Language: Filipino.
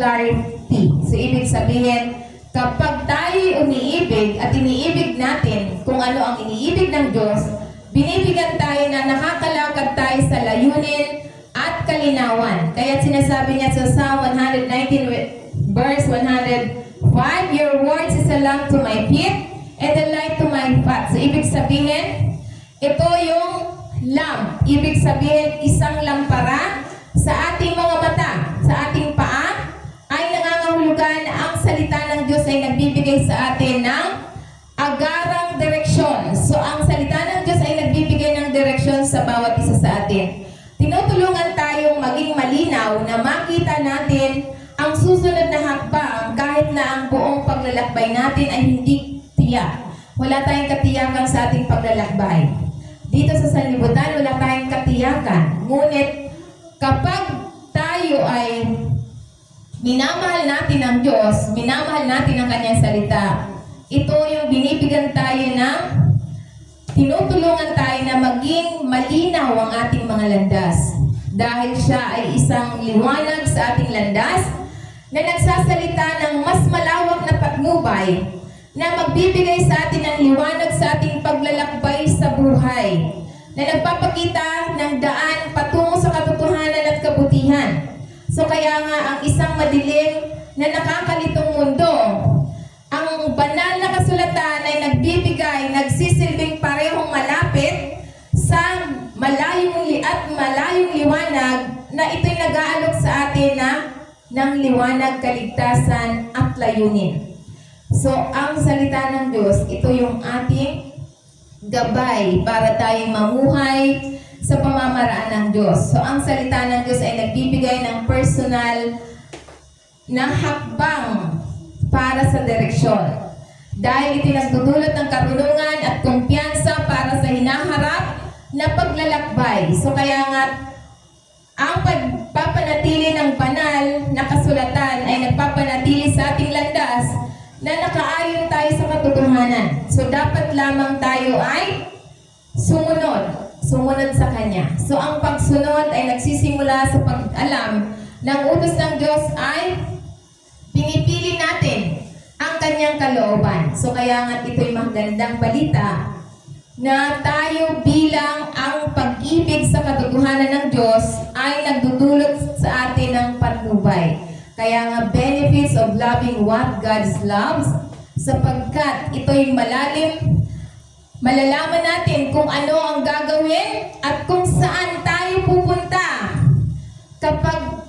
clarity. So, ibig sabihin, kapag tayo umiibig at iniibig natin kung ano ang iniibig ng Diyos, binibigyan tayo na nakakalakad tayo sa layunin at kalinawan. Kaya sinasabi niya sa Psalm 119 verse 105, Your words is a lamp to my feet and a light to my path. So, ibig sabihin, ito yung lamp. Ibig sabihin, isang lampara sa ating mga mata, sa ating paa, ay nangangahulugan na ang salita ng Diyos ay nagbibigay sa atin ng agarang direksyon. So, ang salita ng Diyos ay nagbibigay ng direksyon sa bawat isa sa atin. Tinutulungan tayong maging malinaw na makita natin ang susunod na hakbang kahit na ang buong paglalakbay natin ay hindi tiyak. Wala tayong katiyakan sa ating paglalakbay. Dito sa sanlibutan, wala tayong katiyakan. Ngunit, kapag tayo ay minamahal natin ang Diyos, minamahal natin ang Kanyang salita, ito yung binibigyan tayo ng tinutulungan tayo na maging malinaw ang ating mga landas. Dahil siya ay isang liwanag sa ating landas na nagsasalita ng mas malawak na patnubay na magbibigay sa atin ng liwanag sa ating paglalakbay sa buhay, na nagpapakita ng daan patungo sa katotohanan at kabutihan. So kaya nga ang isang madilim na nakakalitong mundo, ang banal na kasulatan ay nagbibigay, nagsisilbing parehong malapit sa malayong liwanag na ito'y nag-aalok sa atin ng liwanag, kaligtasan at layunin. So, ang salita ng Diyos, ito yung ating gabay para tayong mamuhay sa pamamaraan ng Diyos. So, ang salita ng Diyos ay nagbibigay ng personal na hakbang para sa direksyon. Dahil ito nagdudulot ng karunungan at kumpiyansa para sa hinaharap na paglalakbay. So, kaya nga, ang pagpapanatili ng banal na kasulatan ay nagpapanatili sa ating landas na nakaayon tayo sa katotohanan. So, dapat lamang tayo ay sumunod sa Kanya. So, ang pagsunod ay nagsisimula sa pag-alam ng utos ng Diyos ay pinipili natin ang Kanyang kalooban. So, kaya nga ito'y magandang balita na tayo bilang ang pag-ibig sa katotohanan ng Diyos ay nagdudulot sa atin ng patnubay. Kaya nga benefits of loving what God loves, sapagkat ito'y malalim, malalaman natin kung ano ang gagawin at kung saan tayo pupunta kapag